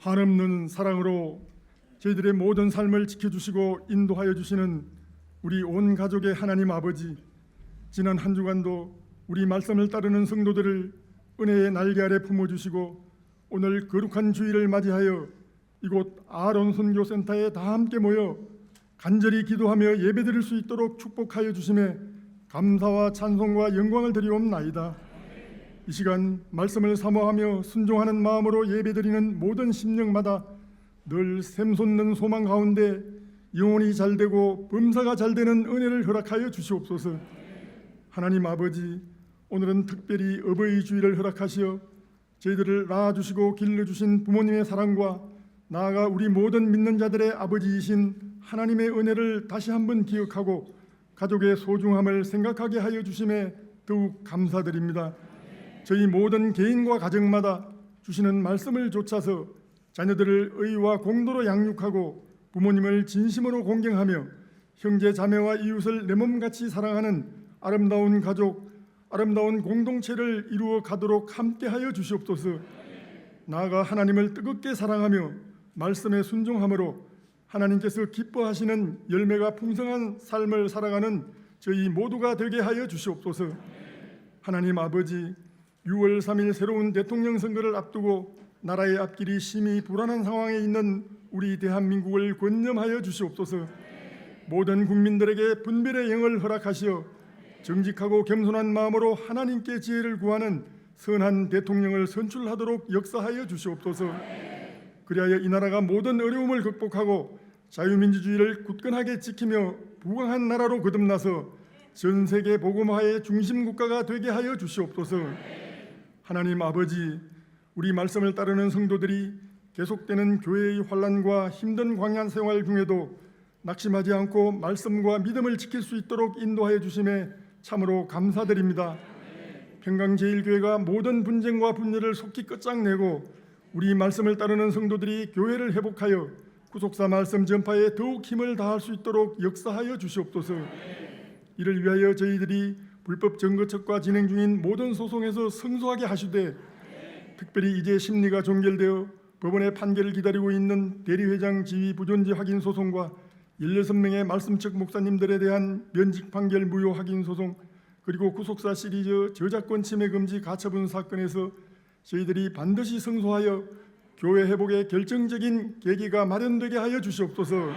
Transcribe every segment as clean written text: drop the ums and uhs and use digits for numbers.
한없는 사랑으로 저희들의 모든 삶을 지켜주시고 인도하여 주시는 우리 온 가족의 하나님 아버지, 지난 한 주간도 우리 말씀을 따르는 성도들을 은혜의 날개 아래 품어주시고 오늘 거룩한 주일을 맞이하여 이곳 아론 선교센터에 다 함께 모여 간절히 기도하며 예배드릴 수 있도록 축복하여 주심에 감사와 찬송과 영광을 드리옵나이다. 이 시간 말씀을 사모하며 순종하는 마음으로 예배드리는 모든 심령마다 늘 샘솟는 소망 가운데 영혼이 잘되고 범사가 잘되는 은혜를 허락하여 주시옵소서. 하나님 아버지, 오늘은 특별히 어버이 주일을 허락하시어 저희들을 낳아주시고 길러주신 부모님의 사랑과 나아가 우리 모든 믿는 자들의 아버지이신 하나님의 은혜를 다시 한번 기억하고 가족의 소중함을 생각하게 하여 주심에 더욱 감사드립니다. 저희 모든 개인과 가정마다 주시는 말씀을 좇아서 자녀들을 의와 공도로 양육하고 부모님을 진심으로 공경하며 형제 자매와 이웃을 내 몸같이 사랑하는 아름다운 가족, 아름다운 공동체를 이루어 가도록 함께하여 주시옵소서. 나아가 하나님을 뜨겁게 사랑하며 말씀에 순종함으로 하나님께서 기뻐하시는 열매가 풍성한 삶을 살아가는 저희 모두가 되게 하여 주시옵소서. 하나님 아버지, 6월 3일 새로운 대통령 선거를 앞두고 나라의 앞길이 심히 불안한 상황에 있는 우리 대한민국을 권념하여 주시옵소서. 모든 국민들에게 분별의 영을 허락하시어 정직하고 겸손한 마음으로 하나님께 지혜를 구하는 선한 대통령을 선출하도록 역사하여 주시옵소서. 그리하여 이 나라가 모든 어려움을 극복하고 자유민주주의를 굳건하게 지키며 부강한 나라로 거듭나서 전 세계 복음화의 중심 국가가 되게 하여 주시옵소서. 하나님 아버지, 우리 말씀을 따르는 성도들이 계속되는 교회의 환난과 힘든 광야 생활 중에도 낙심하지 않고 말씀과 믿음을 지킬 수 있도록 인도하여 주심에 참으로 감사드립니다. 평강제일교회가 모든 분쟁과 분열을 속히 끝장내고 우리 말씀을 따르는 성도들이 교회를 회복하여 구속사 말씀 전파에 더욱 힘을 다할 수 있도록 역사하여 주시옵소서. 이를 위하여 저희들이 불법 증거척과 진행 중인 모든 소송에서 승소하게 하시되 특별히 이제 심리가 종결되어 법원의 판결을 기다리고 있는 대리회장 지위 부존재 확인 소송과 16명의 말씀측 목사님들에 대한 면직 판결 무효 확인 소송, 그리고 구속사 시리즈 저작권 침해 금지 가처분 사건에서 저희들이 반드시 승소하여 교회 회복의 결정적인 계기가 마련되게 하여 주시옵소서.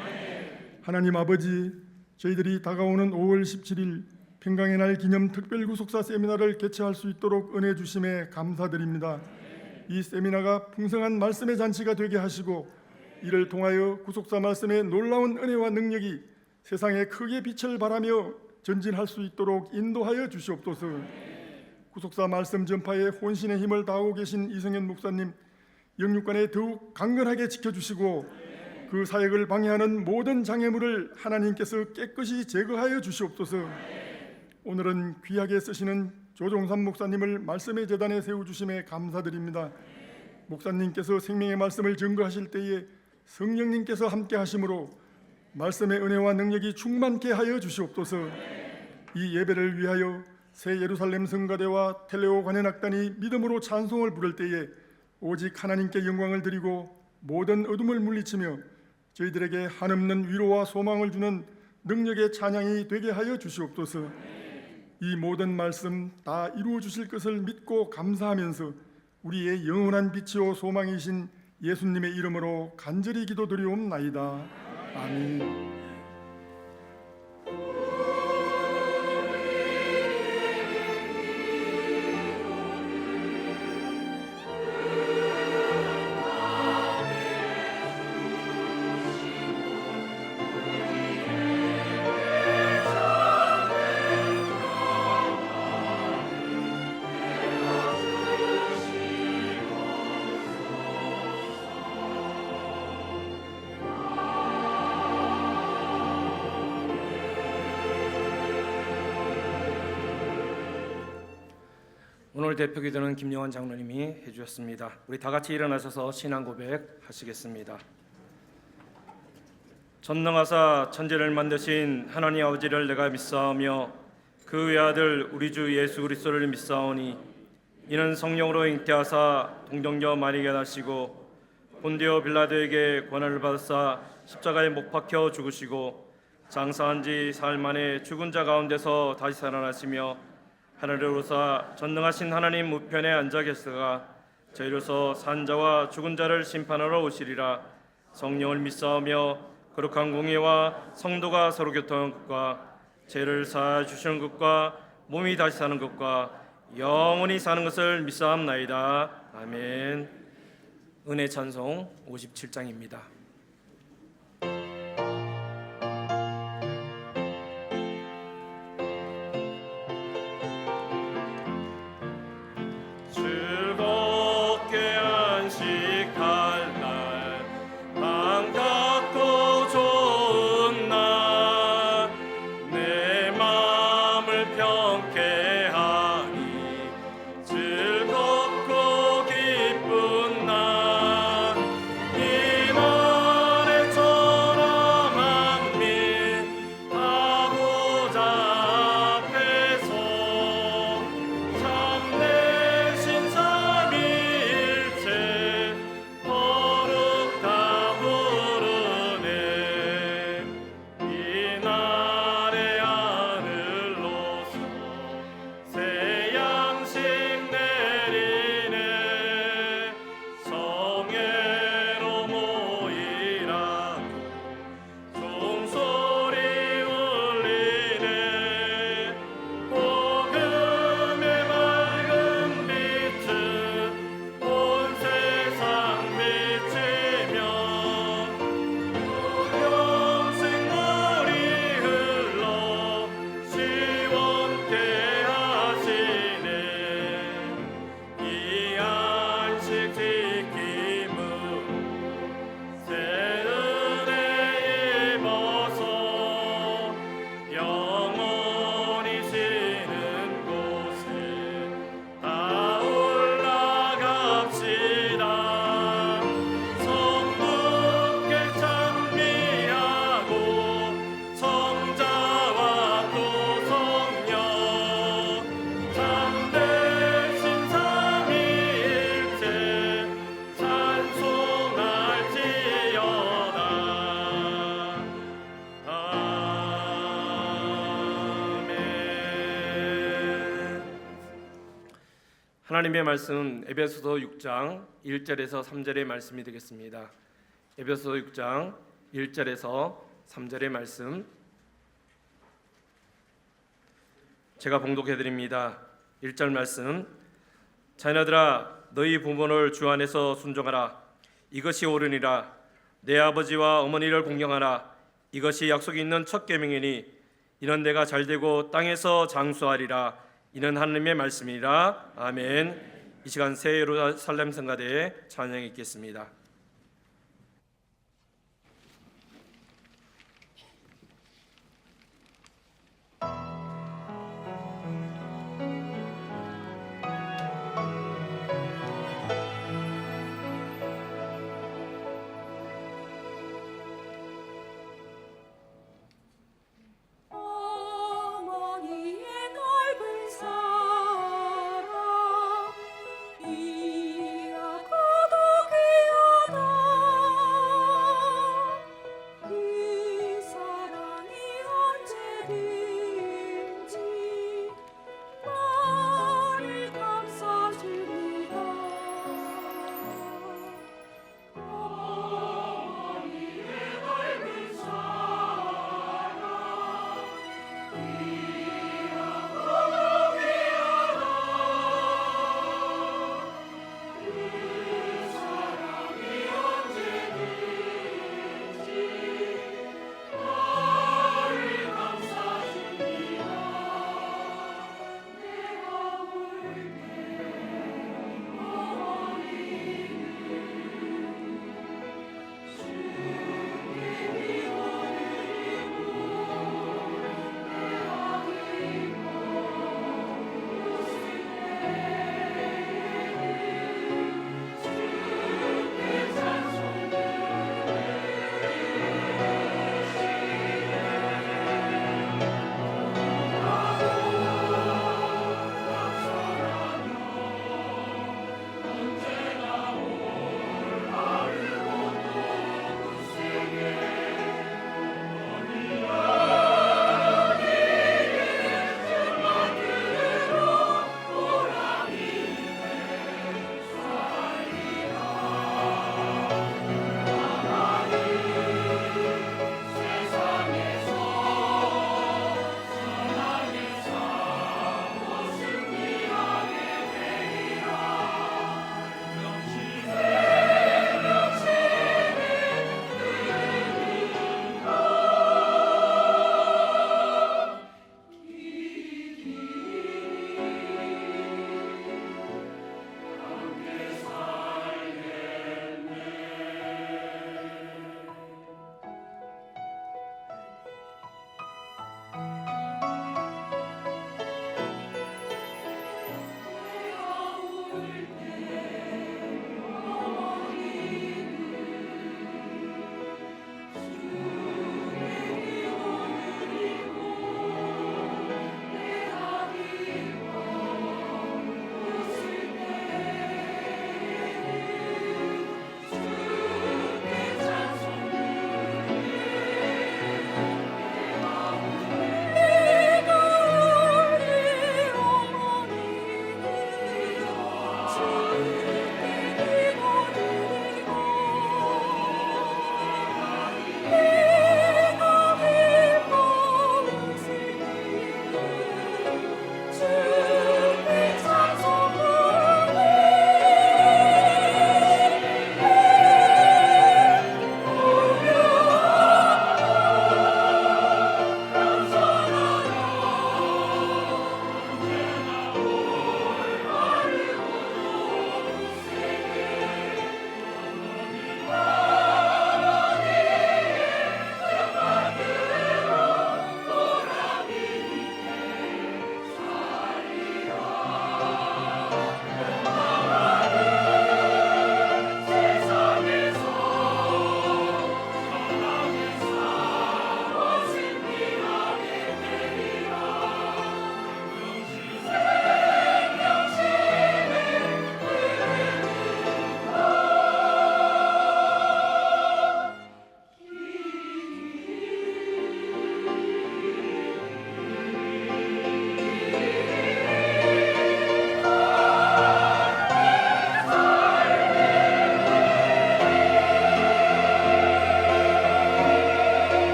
하나님 아버지, 저희들이 다가오는 5월 17일 평강의 날 기념 특별 구속사 세미나를 개최할 수 있도록 은혜 주심에 감사드립니다. 이 세미나가 풍성한 말씀의 잔치가 되게 하시고 이를 통하여 구속사 말씀의 놀라운 은혜와 능력이 세상에 크게 빛을 발하며 전진할 수 있도록 인도하여 주시옵소서. 구속사 말씀 전파에 혼신의 힘을 다하고 계신 이성현 목사님, 영육간에 더욱 강건하게 지켜주시고 그 사역을 방해하는 모든 장애물을 하나님께서 깨끗이 제거하여 주시옵소서. 오늘은 귀하게 쓰시는 조종삼 목사님을 말씀의 제단에 세워주심에 감사드립니다. 목사님께서 생명의 말씀을 증거하실 때에 성령님께서 함께 하심으로 말씀의 은혜와 능력이 충만케 하여 주시옵소서. 이 예배를 위하여 새 예루살렘 성가대와 텔레오 관현악단이 믿음으로 찬송을 부를 때에 오직 하나님께 영광을 드리고 모든 어둠을 물리치며 저희들에게 한없는 위로와 소망을 주는 능력의 찬양이 되게 하여 주시옵소서. 이 모든 말씀 다 이루어 주실 것을 믿고 감사하면서 우리의 영원한 빛이요 소망이신 예수님의 이름으로 간절히 기도드리옵나이다. 아멘. 오늘 대표 기도는 김영환 장로님이 해주셨습니다. 우리 다 같이 일어나셔서 신앙 고백 하시겠습니다. 전능하사 천지를 만드신 하나님 아버지를 내가 믿사오며 그 외아들 우리 주 예수 그리스도를 믿사오니 이는 성령으로 잉태하사 동정녀 마리아가 나시고 본디오 빌라도에게 권한을 받으사 십자가에 못 박혀 죽으시고 장사한 지 사흘 만에 죽은 자 가운데서 다시 살아나시며 하늘에 오르사 전능하신 하나님 우편에 앉아 계시다가 저희로서 산 자와 죽은 자를 심판하러 오시리라. 성령을 믿사오며 거룩한 공예와 성도가 서로 교통하는 것과 죄를 사하여 주시는 것과 몸이 다시 사는 것과 영원히 사는 것을 믿사옵나이다. 아멘. 은혜 찬송 57장입니다. 즐겁게 안식할 날 반갑고 좋은 날 내 마음을 평쾌하니 즐겁고 기쁜 날 이 날에 천하 만민 다 보좌 앞에서 참되신 삼위일체 거룩다 부르네. 이 날의 하늘로서 새 양식 내리네. 성회로 모이라고 종소리 울리네. 복음의 맑은 빛은 온 세상 비치며 영생물이 흘러 시원케 하시네. 이 안식 지킴으로 새 은혜 입어서 영원히 쉬는 곳에 다 올라갑시다. 성부께 찬미하고 성자와 또 성령 참되신 삼위일체 찬송할지어다. 아멘. 하나님의 말씀 에베소서 6장 1절에서 3절의 말씀이 되겠습니다. 에베소서 6장 1절에서 3절의 말씀 제가 봉독해 드립니다. 1절 말씀. 자녀들아 너희 부모를 주 안에서 순종하라. 이것이 옳으니라. 내 아버지와 어머니를 공경하라. 이것이 약속이 있는 첫 계명이니 이는 내가 잘되고 땅에서 장수하리라. 이는 하나님의 말씀이라. 아멘. 이 시간 새 예루살렘 성가대에 찬양이 있겠습니다. 어머니의 넓은 사랑 이가 고독히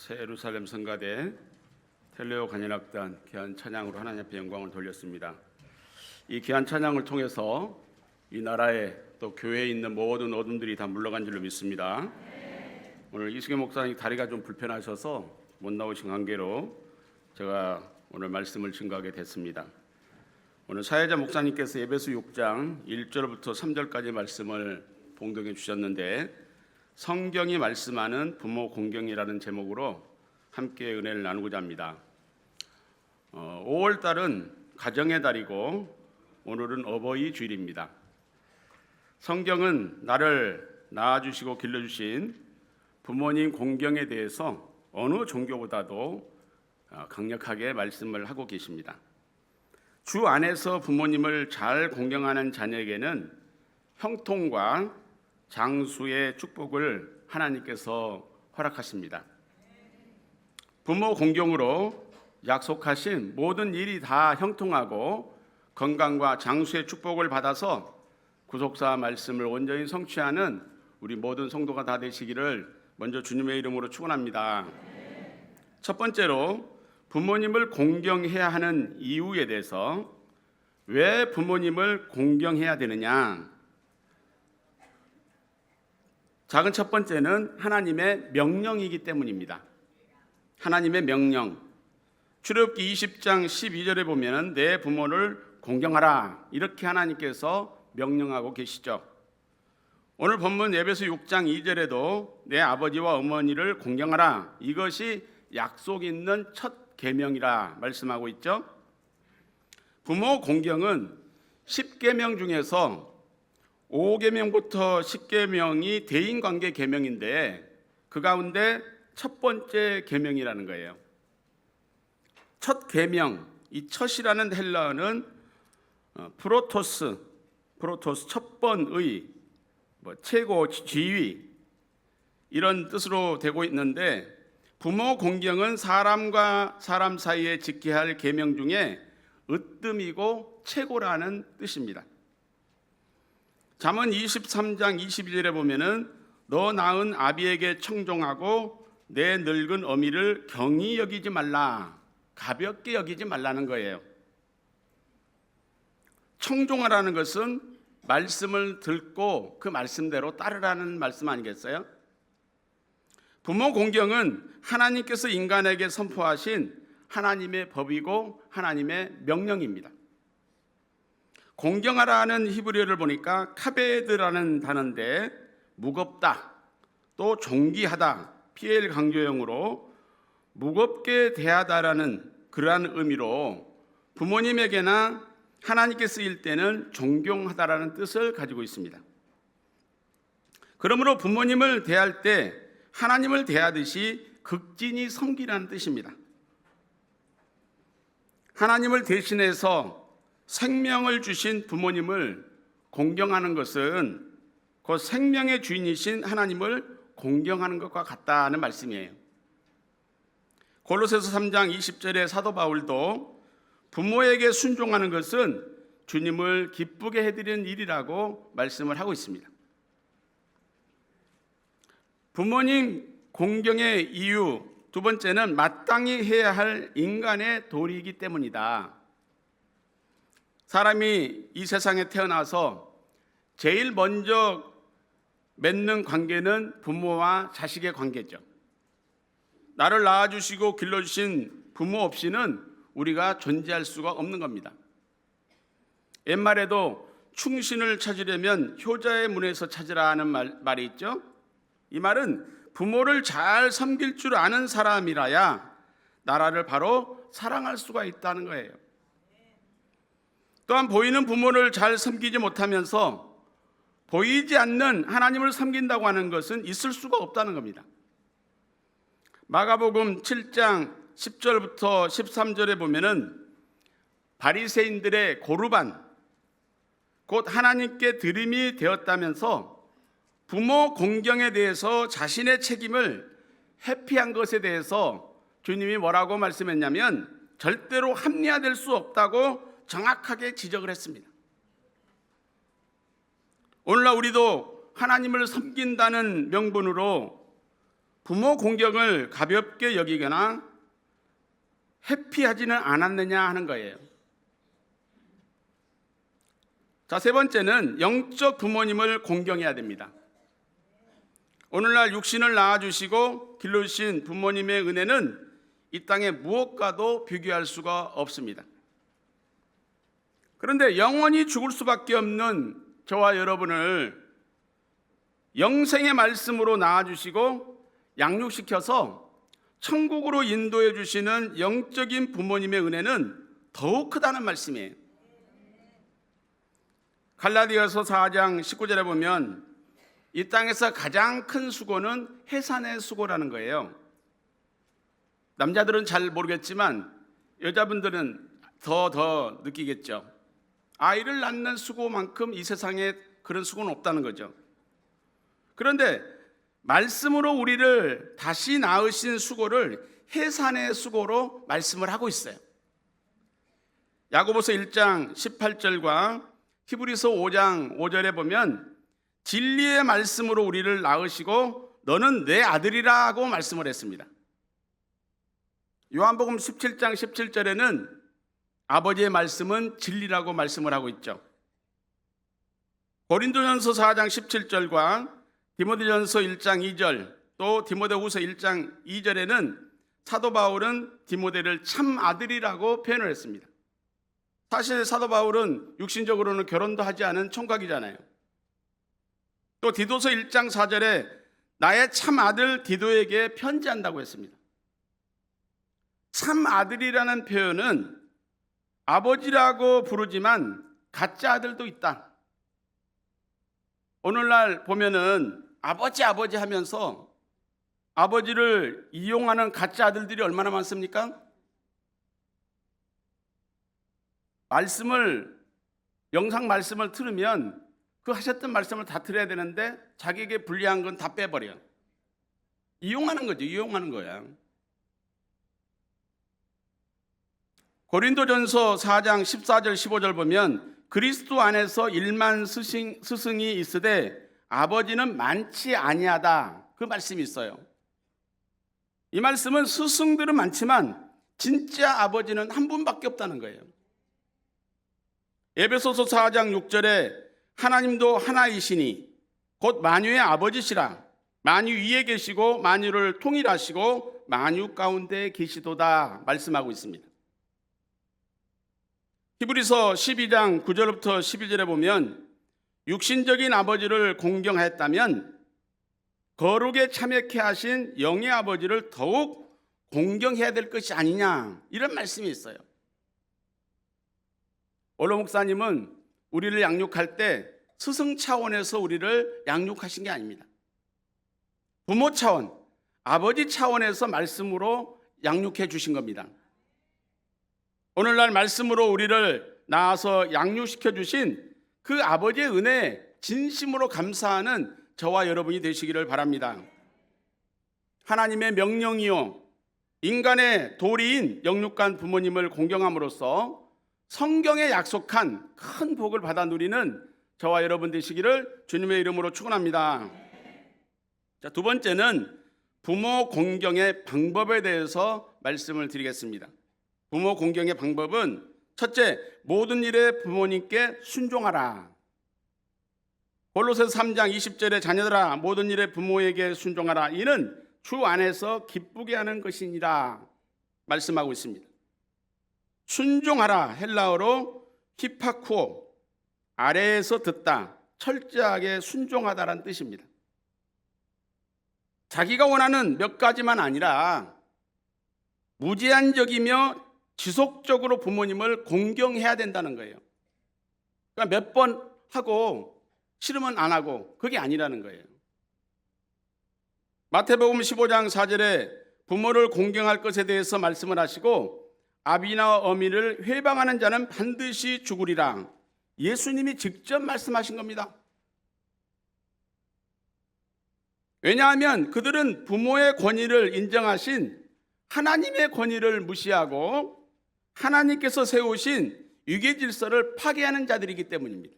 새 예루살렘 성가대 텔레오 관현악단 귀한 찬양으로 하나님 앞에 영광을 돌렸습니다. 이 귀한 찬양을 통해서 이 나라에 또 교회에 있는 모든 어둠들이 다 물러간 줄로 믿습니다. 오늘 이승현 목사님 다리가 좀 불편하셔서 못 나오신 관계로 제가 오늘 말씀을 증거하게 됐습니다. 오늘 사회자 목사님께서 에베소 6장 1절부터 3절까지 말씀을 봉독해 주셨는데, 성경이 말씀하는 부모 공경이라는 제목으로 함께 은혜를 나누고자 합니다. 5월 달은 가정의 달이고 오늘은 어버이 주일입니다. 성경은 나를 낳아주시고 길러주신 부모님 공경에 대해서 어느 종교보다도 강력하게 말씀을 하고 계십니다. 주 안에서 부모님을 잘 공경하는 자녀에게는 형통과 장수의 축복을 하나님께서 허락하십니다. 부모 공경으로 약속하신 모든 일이 다 형통하고 건강과 장수의 축복을 받아서 구속사 말씀을 온전히 성취하는 우리 모든 성도가 다 되시기를 먼저 주님의 이름으로 축원합니다. 첫 번째로 부모님을 공경해야 하는 이유에 대해서, 왜 부모님을 공경해야 되느냐? 작은 첫 번째는 하나님의 명령이기 때문입니다. 하나님의 명령. 출애굽기 20장 12절에 보면 내 부모를 공경하라, 이렇게 하나님께서 명령하고 계시죠. 오늘 본문 에베소 6장 2절에도 내 아버지와 어머니를 공경하라, 이것이 약속 있는 첫 계명이라 말씀하고 있죠. 부모 공경은 10계명 중에서 5계명부터 10계명이 대인관계 계명인데 그 가운데 첫 번째 계명이라는 거예요. 첫 계명, 이 첫이라는 헬라어는 프로토스 첫 번의, 최고 지위, 이런 뜻으로 되고 있는데, 부모 공경은 사람과 사람 사이에 지켜야 할 계명 중에 으뜸이고 최고라는 뜻입니다. 잠언 23장 22절에 보면은 너 낳은 아비에게 청종하고 내 늙은 어미를 경히 여기지 말라, 가볍게 여기지 말라는 거예요. 청종하라는 것은 말씀을 듣고 그 말씀대로 따르라는 말씀 아니겠어요? 부모 공경은 하나님께서 인간에게 선포하신 하나님의 법이고 하나님의 명령입니다. 공경하라는 히브리어를 보니까 카베드라는 단어인데 무겁다, 또 존귀하다, PL 강조형으로 무겁게 대하다라는 그러한 의미로 부모님에게나 하나님께 쓰일 때는 존경하다라는 뜻을 가지고 있습니다. 그러므로 부모님을 대할 때 하나님을 대하듯이 극진히 섬기라는 뜻입니다. 하나님을 대신해서 생명을 주신 부모님을 공경하는 것은 그 생명의 주인이신 하나님을 공경하는 것과 같다는 말씀이에요. 골로새서 3장 20절에 사도 바울도 부모에게 순종하는 것은 주님을 기쁘게 해드리는 일이라고 말씀을 하고 있습니다. 부모님 공경의 이유 두 번째는 마땅히 해야 할 인간의 도리이기 때문이다. 사람이 이 세상에 태어나서 제일 먼저 맺는 관계는 부모와 자식의 관계죠. 나를 낳아주시고 길러주신 부모 없이는 우리가 존재할 수가 없는 겁니다. 옛말에도 충신을 찾으려면 효자의 문에서 찾으라 하는 말이 있죠. 이 말은 부모를 잘 섬길 줄 아는 사람이라야 나라를 바로 사랑할 수가 있다는 거예요. 또한 보이는 부모를 잘 섬기지 못하면서 보이지 않는 하나님을 섬긴다고 하는 것은 있을 수가 없다는 겁니다. 마가복음 7장 10절부터 13절에 보면은 바리새인들의 고르반, 곧 하나님께 드림이 되었다면서 부모 공경에 대해서 자신의 책임을 회피한 것에 대해서 주님이 뭐라고 말씀했냐면 절대로 합리화될 수 없다고 정확하게 지적을 했습니다. 오늘날 우리도 하나님을 섬긴다는 명분으로 부모 공경을 가볍게 여기거나 회피하지는 않았느냐 하는 거예요. 자, 세 번째는 영적 부모님을 공경해야 됩니다. 오늘날 육신을 낳아주시고 길러주신 부모님의 은혜는 이 땅의 무엇과도 비교할 수가 없습니다. 그런데 영원히 죽을 수밖에 없는 저와 여러분을 영생의 말씀으로 낳아주시고 양육시켜서 천국으로 인도해 주시는 영적인 부모님의 은혜는 더욱 크다는 말씀이에요. 갈라디아서 4장 19절에 보면 이 땅에서 가장 큰 수고는 해산의 수고라는 거예요. 남자들은 잘 모르겠지만 여자분들은 더 느끼겠죠. 아이를 낳는 수고만큼 이 세상에 그런 수고는 없다는 거죠. 그런데 말씀으로 우리를 다시 낳으신 수고를 해산의 수고로 말씀을 하고 있어요. 야고보서 1장 18절과 히브리서 5장 5절에 보면 진리의 말씀으로 우리를 낳으시고 너는 내 아들이라고 말씀을 했습니다. 요한복음 17장 17절에는 아버지의 말씀은 진리라고 말씀을 하고 있죠. 고린도전서 4장 17절과 디모데전서 1장 2절 또 디모데후서 1장 2절에는 사도 바울은 디모데를 참 아들이라고 표현을 했습니다. 사실 사도 바울은 육신적으로는 결혼도 하지 않은 총각이잖아요. 또 디도서 1장 4절에 나의 참 아들 디도에게 편지한다고 했습니다. 참 아들이라는 표현은 아버지라고 부르지만 가짜 아들도 있다. 오늘날 보면은 아버지 하면서 아버지를 이용하는 가짜 아들들이 얼마나 많습니까? 영상 말씀을 들으면 그 하셨던 말씀을 다 들어야 되는데 자기에게 불리한 건 다 빼버려. 이용하는 거죠. 이용하는 거야. 고린도전서 4장 14절 15절 보면 그리스도 안에서 1만 스승이 있으되 아버지는 많지 아니하다. 그 말씀이 있어요. 이 말씀은 스승들은 많지만 진짜 아버지는 한 분밖에 없다는 거예요. 에베소서 4장 6절에 하나님도 하나이시니 곧 만유의 아버지시라. 만유 위에 계시고 만유를 통일하시고 만유 가운데 계시도다 말씀하고 있습니다. 히브리서 12장 9절부터 11절에 보면 육신적인 아버지를 공경하였다면 거룩에 참여케 하신 영의 아버지를 더욱 공경해야 될 것이 아니냐 이런 말씀이 있어요. 원로 목사님은 우리를 양육할 때 스승 차원에서 우리를 양육하신 게 아닙니다. 부모 차원, 아버지 차원에서 말씀으로 양육해 주신 겁니다. 오늘날 말씀으로 우리를 낳아서 양육시켜 주신 그 아버지의 은혜에 진심으로 감사하는 저와 여러분이 되시기를 바랍니다. 하나님의 명령이요 인간의 도리인 영육간 부모님을 공경함으로써 성경에 약속한 큰 복을 받아 누리는 저와 여러분 되시기를 주님의 이름으로 축원합니다. 자, 두 번째는 부모 공경의 방법에 대해서 말씀을 드리겠습니다. 부모 공경의 방법은 첫째, 모든 일에 부모님께 순종하라. 골로새서 3장 20절에 자녀들아 모든 일에 부모에게 순종하라. 이는 주 안에서 기쁘게 하는 것이니라 말씀하고 있습니다. 순종하라 헬라어로 히파쿠오, 아래에서 듣다, 철저하게 순종하다라는 뜻입니다. 자기가 원하는 몇 가지만 아니라 무제한적이며 지속적으로 부모님을 공경해야 된다는 거예요. 그러니까 몇 번 하고 싫으면 안 하고 그게 아니라는 거예요. 마태복음 15장 4절에 부모를 공경할 것에 대해서 말씀을 하시고 아비나 어미를 회방하는 자는 반드시 죽으리라. 예수님이 직접 말씀하신 겁니다. 왜냐하면 그들은 부모의 권위를 인정하신 하나님의 권위를 무시하고 하나님께서 세우신 유계 질서를 파괴하는 자들이기 때문입니다.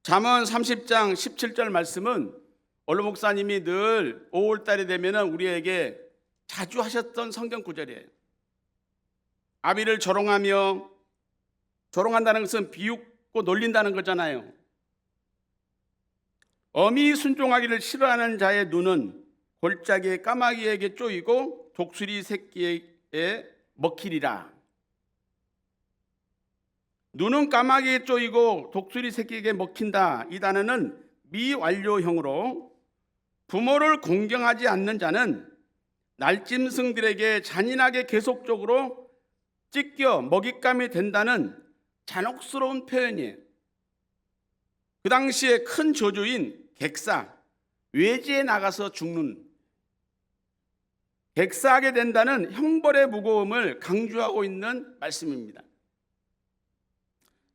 잠언 30장 17절 말씀은 원로 목사님이 늘 5월달이 되면 우리에게 자주 하셨던 성경 구절이에요. 아비를 조롱하며, 조롱한다는 것은 비웃고 놀린다는 거잖아요. 어미 순종하기를 싫어하는 자의 눈은 골짜기의 까마귀에게 쪼이고 독수리 새끼에 먹히리라. 눈은 까마귀에 쪼이고 독수리 새끼에게 먹힌다. 이 단어는 미완료형으로 부모를 공경하지 않는 자는 날짐승들에게 잔인하게 계속적으로 찢겨 먹잇감이 된다는 잔혹스러운 표현이에요. 그 당시에 큰 저주인 객사, 외지에 나가서 죽는, 객사하게 된다는 형벌의 무거움을 강조하고 있는 말씀입니다.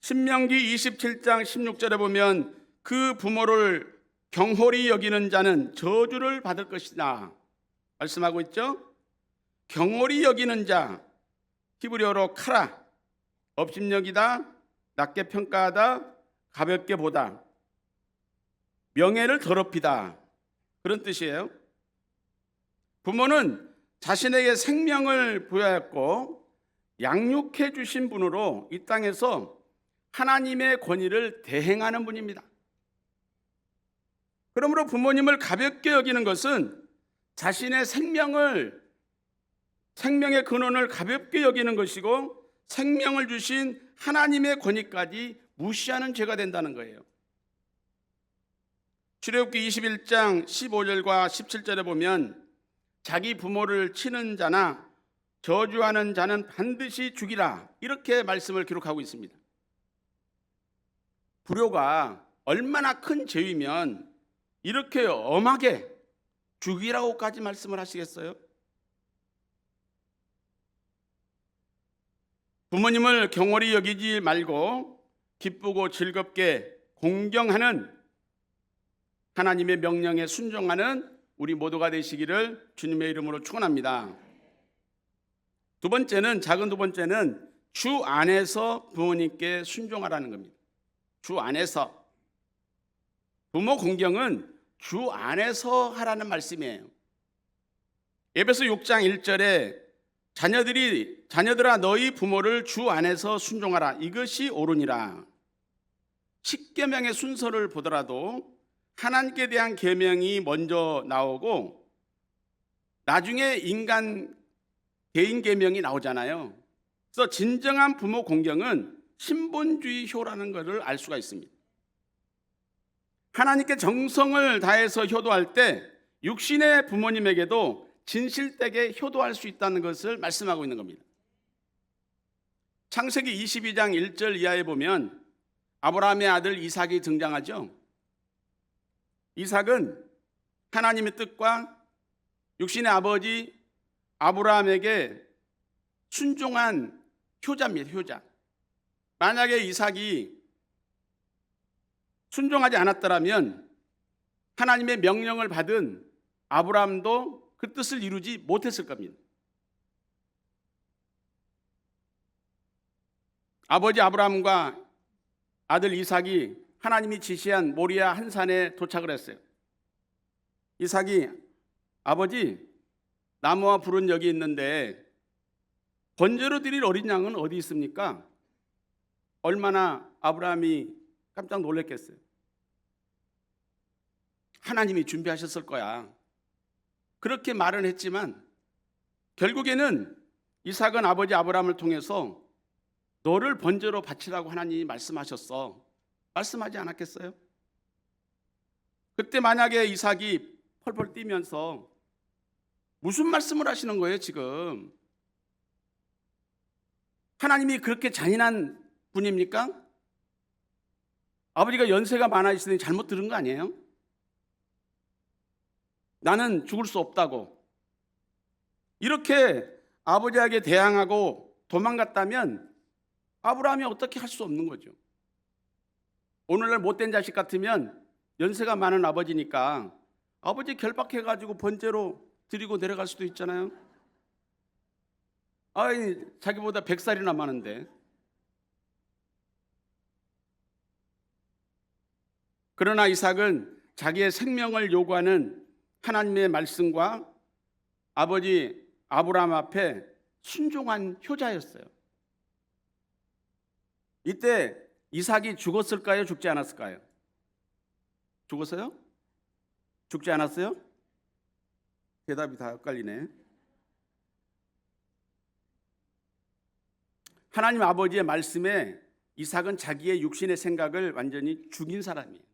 신명기 27장 16절에 보면 그 부모를 경홀히 여기는 자는 저주를 받을 것이다 말씀하고 있죠. 경홀히 여기는 자, 히브리어로 카라, 업신여기다, 낮게 평가하다, 가볍게 보다, 명예를 더럽히다, 그런 뜻이에요. 부모는 자신에게 생명을 부여했고 양육해 주신 분으로 이 땅에서 하나님의 권위를 대행하는 분입니다. 그러므로 부모님을 가볍게 여기는 것은 자신의 생명의 근원을 가볍게 여기는 것이고 생명을 주신 하나님의 권위까지 무시하는 죄가 된다는 거예요. 출애굽기 21장 15절과 17절에 보면 자기 부모를 치는 자나 저주하는 자는 반드시 죽이라, 이렇게 말씀을 기록하고 있습니다. 불효가 얼마나 큰 죄이면 이렇게 엄하게 죽이라고까지 말씀을 하시겠어요? 부모님을 경홀히 여기지 말고 기쁘고 즐겁게 공경하는 하나님의 명령에 순종하는 우리 모두가 되시기를 주님의 이름으로 축원합니다. 작은 두 번째는 주 안에서 부모님께 순종하라는 겁니다. 주 안에서. 부모 공경은 주 안에서 하라는 말씀이에요. 에베소 6장 1절에 자녀들아 너희 부모를 주 안에서 순종하라, 이것이 옳으니라. 10계명의 순서를 보더라도 하나님께 대한 계명이 먼저 나오고 나중에 개인 계명이 나오잖아요. 그래서 진정한 부모 공경은 신분주의 효라는 것을 알 수가 있습니다. 하나님께 정성을 다해서 효도할 때 육신의 부모님에게도 진실되게 효도할 수 있다는 것을 말씀하고 있는 겁니다. 창세기 22장 1절 이하에 보면 아브라함의 아들 이삭이 등장하죠. 이삭은 하나님의 뜻과 육신의 아버지 아브라함에게 순종한 효자입니다. 효자. 만약에 이삭이 순종하지 않았더라면 하나님의 명령을 받은 아브라함도 그 뜻을 이루지 못했을 겁니다. 아버지 아브라함과 아들 이삭이 하나님이 지시한 모리아 한 산에 도착을 했어요. 이삭이 아버지, 나무와 불은 여기 있는데 번제로 드릴 어린 양은 어디 있습니까? 얼마나 아브라함이 깜짝 놀랐겠어요. 하나님이 준비하셨을 거야. 그렇게 말은 했지만 결국에는 이삭은 아버지 아브라함을 통해서 너를 번제로 바치라고 하나님이 말씀하셨어. 말씀하지 않았겠어요? 그때 만약에 이삭이 펄펄 뛰면서 무슨 말씀을 하시는 거예요 지금? 하나님이 그렇게 잔인한 분입니까? 아버지가 연세가 많아 있으니 잘못 들은 거 아니에요? 나는 죽을 수 없다고 이렇게 아버지에게 대항하고 도망갔다면 아브라함이 어떻게 할 수 없는 거죠. 오늘날 못된 자식 같으면 연세가 많은 아버지니까 아버지 결박해가지고 번제로 드리고 내려갈 수도 있잖아요. 아니 자기보다 100살이나 많은데. 그러나 이삭은 자기의 생명을 요구하는 하나님의 말씀과 아버지 아브라함 앞에 순종한 효자였어요. 이때 이삭이 죽었을까요? 죽지 않았을까요? 죽었어요? 죽지 않았어요? 대답이 다 헷갈리네. 하나님 아버지의 말씀에 이삭은 자기의 육신의 생각을 완전히 죽인 사람이에요.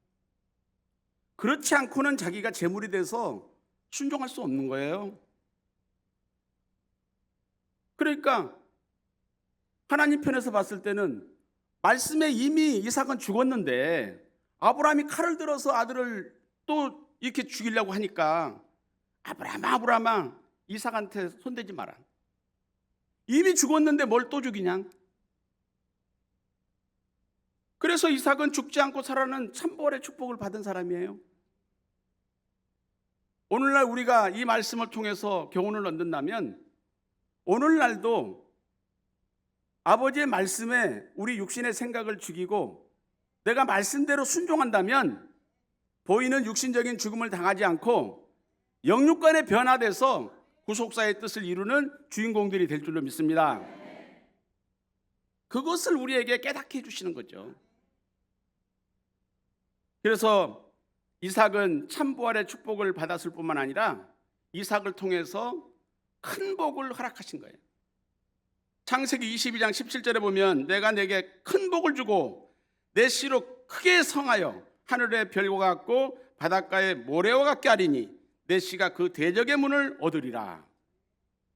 그렇지 않고는 자기가 제물이 돼서 순종할 수 없는 거예요. 그러니까 하나님 편에서 봤을 때는 말씀에 이미 이삭은 죽었는데 아브라함이 칼을 들어서 아들을 또 이렇게 죽이려고 하니까 아브라함아 이삭한테 손대지 마라. 이미 죽었는데 뭘 또 죽이냐? 그래서 이삭은 죽지 않고 살아는 참부활의 축복을 받은 사람이에요. 오늘날 우리가 이 말씀을 통해서 교훈을 얻는다면 오늘날도 아버지의 말씀에 우리 육신의 생각을 죽이고 내가 말씀대로 순종한다면 보이는 육신적인 죽음을 당하지 않고 영육간에 변화돼서 구속사의 뜻을 이루는 주인공들이 될 줄로 믿습니다. 그것을 우리에게 깨닫게 해주시는 거죠. 그래서 이삭은 참부활의 축복을 받았을 뿐만 아니라 이삭을 통해서 큰 복을 허락하신 거예요. 창세기 22장 17절에 보면 내가 내게 큰 복을 주고 내 씨로 크게 성하여 하늘의 별과 같고 바닷가의 모래와 같게 하리니 내 씨가 그 대적의 문을 얻으리라.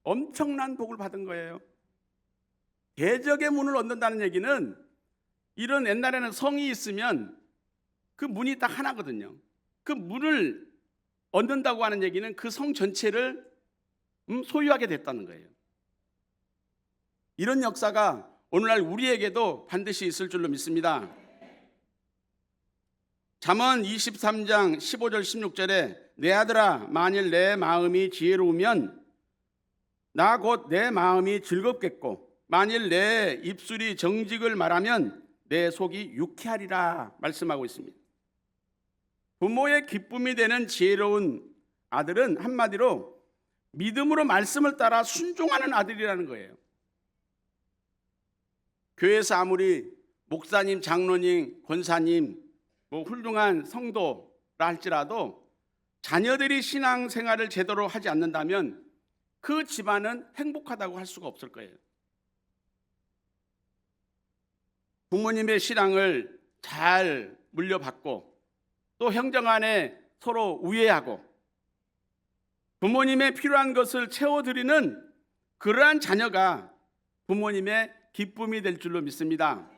엄청난 복을 받은 거예요. 대적의 문을 얻는다는 얘기는 이런 옛날에는 성이 있으면 그 문이 딱 하나거든요. 그 문을 얻는다고 하는 얘기는 그 성 전체를 소유하게 됐다는 거예요. 이런 역사가 오늘날 우리에게도 반드시 있을 줄로 믿습니다. 잠언 23장 15절 16절에 내 아들아 만일 내 마음이 지혜로우면 나 곧 내 마음이 즐겁겠고 만일 내 입술이 정직을 말하면 내 속이 유쾌하리라 말씀하고 있습니다. 부모의 기쁨이 되는 지혜로운 아들은 한마디로 믿음으로 말씀을 따라 순종하는 아들이라는 거예요. 교회에서 아무리 목사님, 장로님, 권사님, 훌륭한 성도라 할지라도 자녀들이 신앙생활을 제대로 하지 않는다면 그 집안은 행복하다고 할 수가 없을 거예요. 부모님의 신앙을 잘 물려받고 또 형제간에 서로 우애하고 부모님의 필요한 것을 채워드리는 그러한 자녀가 부모님의 기쁨이 될 줄로 믿습니다.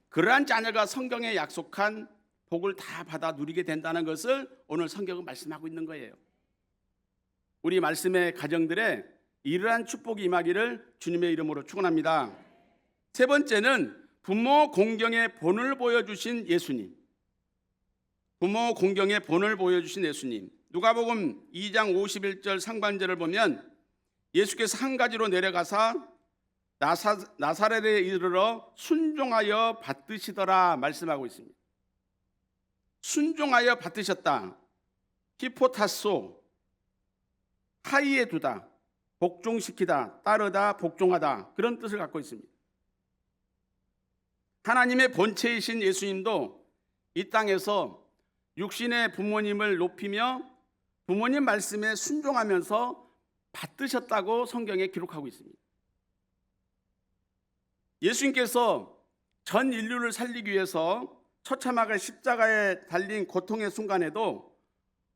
그러한 자녀가 성경에 약속한 복을 다 받아 누리게 된다는 것을 오늘 성경은 말씀하고 있는 거예요. 우리 말씀의 가정들에 이러한 축복이 임하기를 주님의 이름으로 축원합니다. 세 번째는 부모 공경의 본을 보여주신 예수님. 부모 공경의 본을 보여주신 예수님. 누가복음 2장 51절 상반절을 보면 예수께서 한 가지로 내려가사 나사렛에 이르러 순종하여 받드시더라 말씀하고 있습니다. 순종하여 받드셨다. 히포타소, 하이에 두다, 복종시키다, 따르다, 복종하다 그런 뜻을 갖고 있습니다. 하나님의 본체이신 예수님도 이 땅에서 육신의 부모님을 높이며 부모님 말씀에 순종하면서 받드셨다고 성경에 기록하고 있습니다. 예수님께서 전 인류를 살리기 위해서 처참하게 십자가에 달린 고통의 순간에도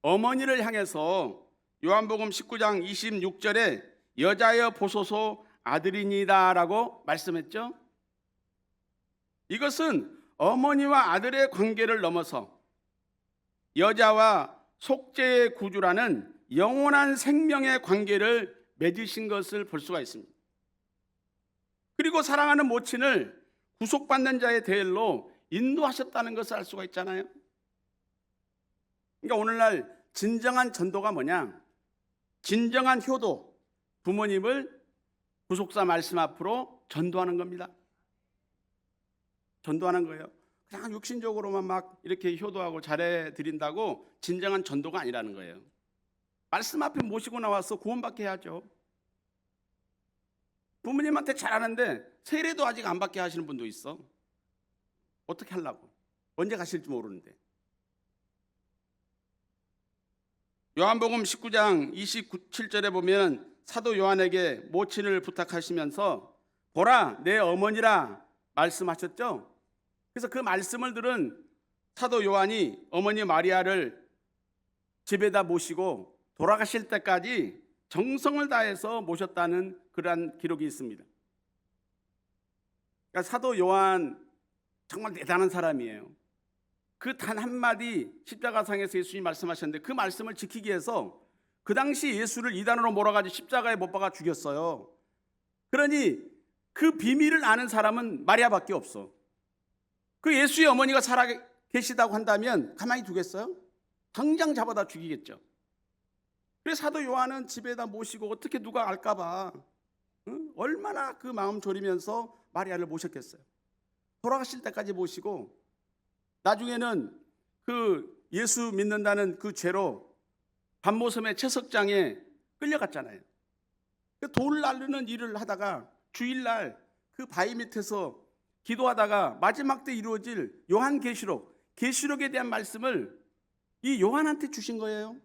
어머니를 향해서 요한복음 19장 26절에 여자여 보소서 아들이니이다 라고 말씀했죠. 이것은 어머니와 아들의 관계를 넘어서 여자와 속죄의 구주라는 영원한 생명의 관계를 맺으신 것을 볼 수가 있습니다. 그리고 사랑하는 모친을 구속받는 자의 대열로 인도하셨다는 것을 알 수가 있잖아요. 그러니까 오늘날 진정한 전도가 뭐냐? 진정한 효도, 부모님을 구속사 말씀 앞으로 전도하는 겁니다. 전도하는 거예요. 그냥 육신적으로만 막 이렇게 효도하고 잘해 드린다고 진정한 전도가 아니라는 거예요. 말씀 앞에 모시고 나와서 구원받게 해야죠. 부모님한테 잘하는데 세례도 아직 안 받게 하시는 분도 있어. 어떻게 하려고? 언제 가실지 모르는데. 요한복음 19장 27절에 보면 사도 요한에게 모친을 부탁하시면서 보라 내 어머니라 말씀하셨죠. 그래서 그 말씀을 들은 사도 요한이 어머니 마리아를 집에다 모시고 돌아가실 때까지 정성을 다해서 모셨다는 그러한 기록이 있습니다. 그러니까 사도 요한 정말 대단한 사람이에요. 그 단 한마디 십자가상에서 예수님이 말씀하셨는데 그 말씀을 지키기 위해서 그 당시 예수를 이단으로 몰아가지고 십자가에 못 박아 죽였어요. 그러니 그 비밀을 아는 사람은 마리아밖에 없어. 그 예수의 어머니가 살아 계시다고 한다면 가만히 두겠어요? 당장 잡아다 죽이겠죠. 그래서 사도 요한은 집에다 모시고 어떻게 누가 알까봐 얼마나 그 마음 졸이면서 마리아를 모셨겠어요. 돌아가실 때까지 모시고 나중에는 그 예수 믿는다는 그 죄로 반모섬의 채석장에 끌려갔잖아요. 돌 나르는 일을 하다가 주일날 그 바위 밑에서 기도하다가 마지막 때 이루어질 계시록에 대한 말씀을 이 요한한테 주신 거예요.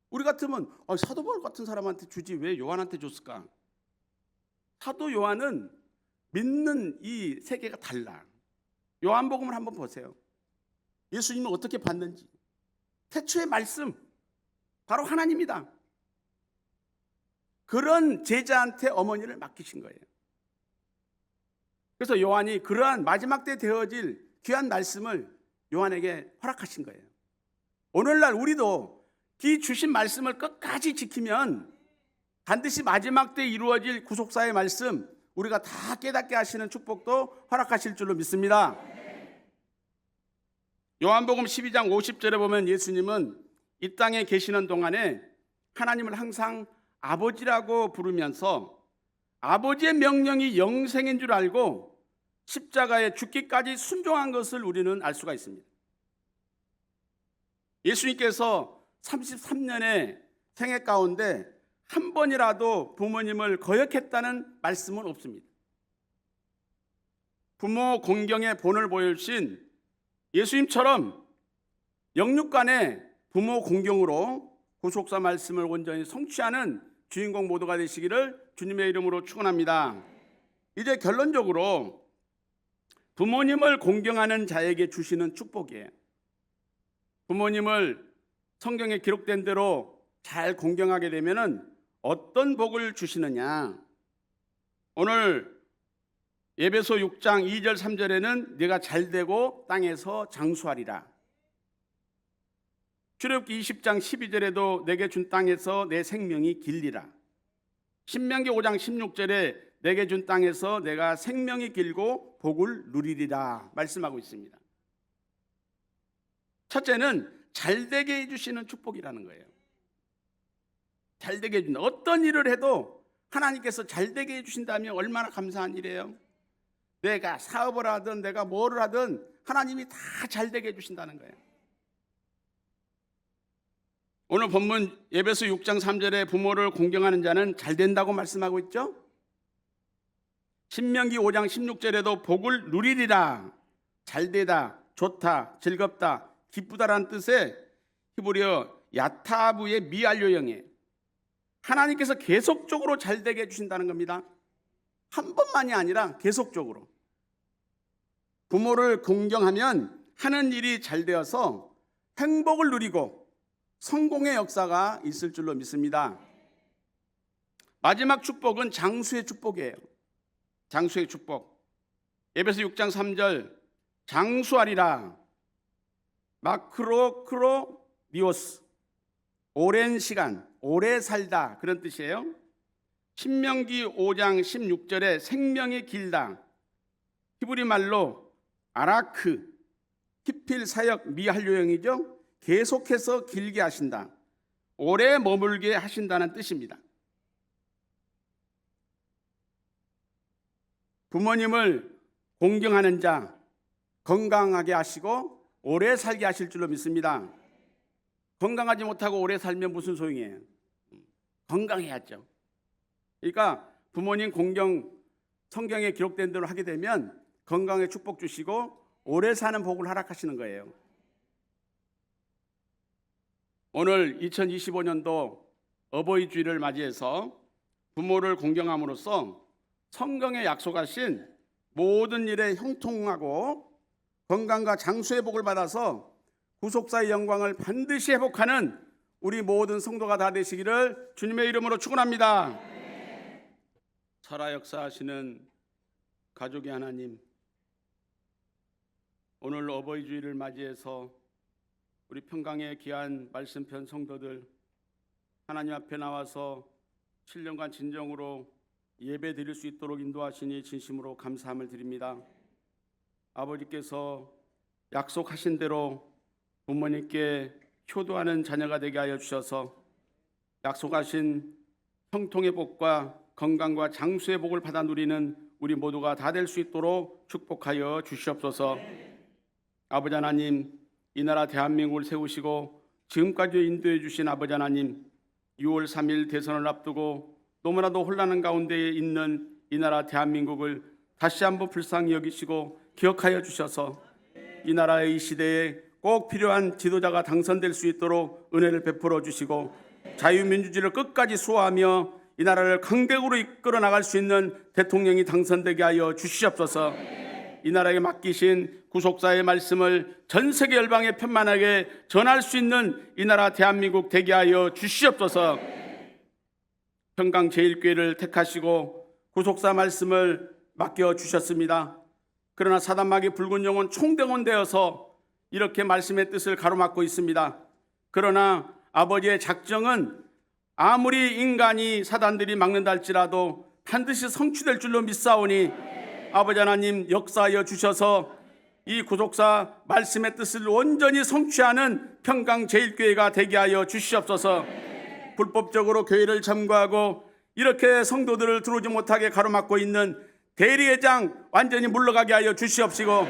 우리 같으면 사도 바울 같은 사람한테 주지 왜 요한한테 줬을까? 사도 요한은 믿는 이 세계가 달라. 요한복음을 한번 보세요. 예수님은 어떻게 봤는지. 태초의 말씀 바로 하나님이다. 그런 제자한테 어머니를 맡기신 거예요. 그래서 요한이 그러한 마지막 때 되어질 귀한 말씀을 요한에게 허락하신 거예요. 오늘날 우리도 이 주신 말씀을 끝까지 지키면 반드시 마지막 때 이루어질 구속사의 말씀 우리가 다 깨닫게 하시는 축복도 허락하실 줄로 믿습니다. 요한복음 12장 50절에 보면 예수님은 이 땅에 계시는 동안에 하나님을 항상 아버지라고 부르면서 아버지의 명령이 영생인 줄 알고 십자가에 죽기까지 순종한 것을 우리는 알 수가 있습니다. 예수님께서 33년의 생애 가운데 한 번이라도 부모님을 거역했다는 말씀은 없습니다. 부모 공경의 본을 보여주신 예수님처럼 영육간의 부모 공경으로 구속사 말씀을 온전히 성취하는 주인공 모두가 되시기를 주님의 이름으로 축원합니다. 이제 결론적으로 부모님을 공경하는 자에게 주시는 축복이에요. 부모님을 성경에 기록된 대로 잘 공경하게 되면은 어떤 복을 주시느냐? 오늘 에베소 6장 2절 3절에는 네가 잘되고 땅에서 장수하리라. 출애굽기 20장 12절에도 내게 준 땅에서 내 생명이 길리라. 신명기 5장 16절에 내게 준 땅에서 내가 생명이 길고 복을 누리리라 말씀하고 있습니다. 첫째는 잘되게 해주시는 축복이라는 거예요. 잘되게 해준다. 어떤 일을 해도 하나님께서 잘되게 해주신다면 얼마나 감사한 일이에요. 내가 사업을 하든 내가 뭐를 하든 하나님이 다 잘되게 해주신다는 거예요. 오늘 본문 에베소 6장 3절에 부모를 공경하는 자는 잘된다고 말씀하고 있죠. 신명기 5장 16절에도 복을 누리리라. 잘되다, 좋다, 즐겁다, 기쁘다라는 뜻의 히브리어 야타부의 미완료형이에요. 하나님께서 계속적으로 잘되게 해주신다는 겁니다. 한 번만이 아니라 계속적으로. 부모를 공경하면 하는 일이 잘 되어서 행복을 누리고 성공의 역사가 있을 줄로 믿습니다. 마지막 축복은 장수의 축복이에요. 장수의 축복. 에베소 6장 3절 장수하리라. 마크로니오스 오랜 시간, 오래 살다 그런 뜻이에요. 신명기 5장 16절에 생명이 길다. 히브리 말로 아라크, 히필 사역 미완료형이죠. 계속해서 길게 하신다. 오래 머물게 하신다는 뜻입니다. 부모님을 공경하는 자, 건강하게 하시고 오래 살게 하실 줄로 믿습니다. 건강하지 못하고 오래 살면 무슨 소용이에요? 건강해야죠. 그러니까 부모님 공경 성경에 기록된 대로 하게 되면 건강에 축복 주시고 오래 사는 복을 허락하시는 거예요. 오늘 2025년도 어버이 주일을 맞이해서 부모를 공경함으로써 성경에 약속하신 모든 일에 형통하고 건강과 장수의 복을 받아서 구속사의 영광을 반드시 회복하는 우리 모든 성도가 다 되시기를 주님의 이름으로 축원합니다. 살아 역사하시는 가족의 하나님, 오늘 어버이 주일을 맞이해서 우리 평강의 귀한 말씀편 성도들 하나님 앞에 나와서 7년간 진정으로 예배 드릴 수 있도록 인도하시니 진심으로 감사함을 드립니다. 아버지께서 약속하신 대로 부모님께 효도하는 자녀가 되게 하여 주셔서 약속하신 형통의 복과 건강과 장수의 복을 받아 누리는 우리 모두가 다 될 수 있도록 축복하여 주시옵소서. 아버지 하나님, 이 나라 대한민국을 세우시고 지금까지 인도해 주신 아버지 하나님, 6월 3일 대선을 앞두고 너무나도 혼란한 가운데 있는 이 나라 대한민국을 다시 한번 불쌍히 여기시고 기억하여 주셔서 이 나라의 이 시대에 꼭 필요한 지도자가 당선될 수 있도록 은혜를 베풀어 주시고 자유민주주의를 끝까지 수호하며 이 나라를 강대국으로 이끌어 나갈 수 있는 대통령이 당선되게 하여 주시옵소서. 이 나라에 맡기신 구속사의 말씀을 전 세계 열방에 편만하게 전할 수 있는 이 나라 대한민국 되게 하여 주시옵소서. 평강제일교회를 택하시고 구속사 말씀을 맡겨 주셨습니다. 그러나 사단마귀 붉은 영혼 총동원되어서 이렇게 말씀의 뜻을 가로막고 있습니다. 그러나 아버지의 작정은 아무리 인간이 사단들이 막는다 할지라도 반드시 성취될 줄로 믿사오니 아버지 하나님 역사하여 주셔서 이 구속사 말씀의 뜻을 온전히 성취하는 평강제일교회가 되게 하여 주시옵소서. 불법적으로 교회를 점거하고 이렇게 성도들을 들어오지 못하게 가로막고 있는 대리회장 완전히 물러가게 하여 주시옵시고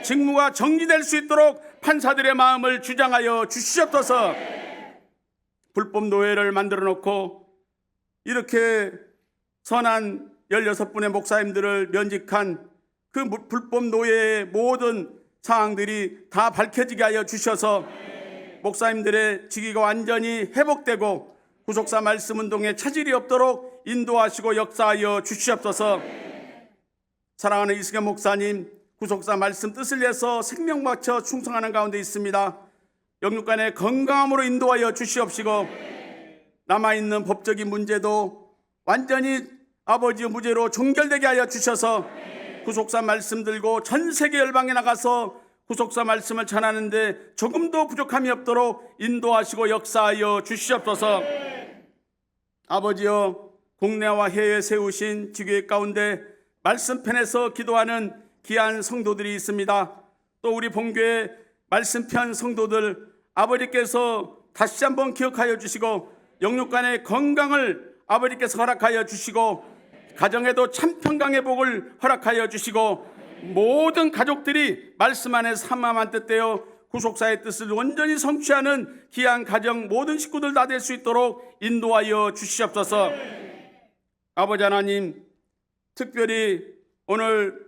직무가 정리될 수 있도록 판사들의 마음을 주장하여 주시옵소서. 불법 노예를 만들어 놓고 이렇게 선한 16분의 목사님들을 면직한 그 불법 노예의 모든 사항들이 다 밝혀지게 하여 주셔서 목사님들의 직위가 완전히 회복되고 구속사 말씀 운동에 차질이 없도록 인도하시고 역사하여 주시옵소서. 사랑하는 이승현 목사님, 구속사 말씀 뜻을 위해서 생명 바쳐 충성하는 가운데 있습니다. 영육간의 건강함으로 인도하여 주시옵시고 남아있는 법적인 문제도 완전히 아버지의 무죄로 종결되게 하여 주셔서 구속사 말씀 들고 전 세계 열방에 나가서 구속사 말씀을 전하는데 조금도 부족함이 없도록 인도하시고 역사하여 주시옵소서. 아버지여, 국내와 해외에 세우신 지교회 가운데 말씀편에서 기도하는 귀한 성도들이 있습니다. 또 우리 본교회 말씀편 성도들 아버지께서 다시 한번 기억하여 주시고 영육간의 건강을 아버지께서 허락하여 주시고 가정에도 참 평강의 복을 허락하여 주시고 모든 가족들이 말씀 안에 삼함한 뜻되어 구속사의 뜻을 온전히 성취하는 귀한 가정 모든 식구들 다 될 수 있도록 인도하여 주시옵소서. 아버지 하나님, 특별히 오늘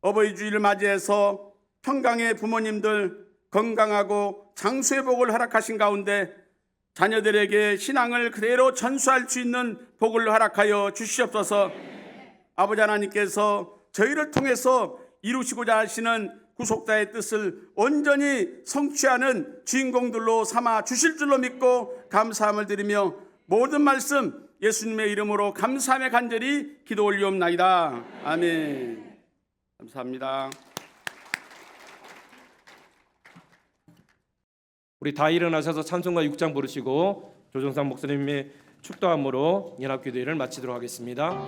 어버이 주일을 맞이해서 평강의 부모님들 건강하고 장수의 복을 허락하신 가운데 자녀들에게 신앙을 그대로 전수할 수 있는 복을 허락하여 주시옵소서. 아버지 하나님께서 저희를 통해서 이루시고자 하시는 구속자의 뜻을 온전히 성취하는 주인공들로 삼아 주실 줄로 믿고 감사함을 드리며 모든 말씀 예수님의 이름으로 감사함에 간절히 기도 올리옵나이다. 아멘. 감사합니다. 우리 다 일어나셔서 찬송가 6장 부르시고 조정상 목사님의 축도함으로 연합기도회를 마치도록 하겠습니다.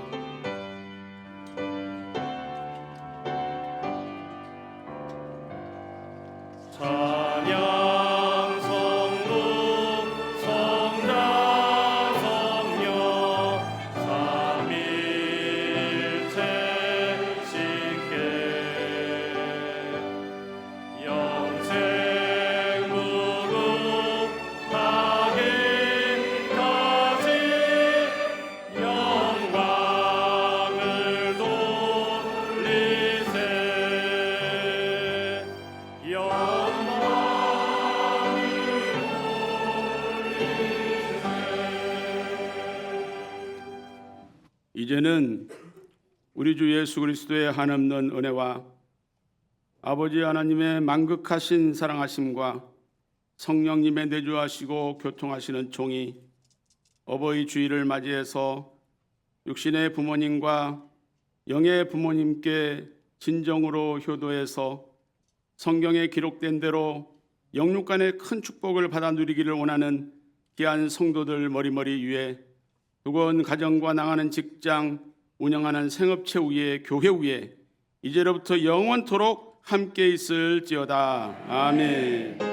찬양 성도 성자 성령 삼위일체 신께 이제는 우리 주 예수 그리스도의 한없는 은혜와 아버지 하나님의 만극하신 사랑하심과 성령님의 내주하시고 교통하시는 종이 어버이 주일을 맞이해서 육신의 부모님과 영의 부모님께 진정으로 효도해서 성경에 기록된 대로 영육간의 큰 축복을 받아 누리기를 원하는 귀한 성도들 머리머리 위에 두건 가정과 나가는 직장, 운영하는 생업체 위에 교회 위에 이제로부터 영원토록 함께 있을지어다. 아멘.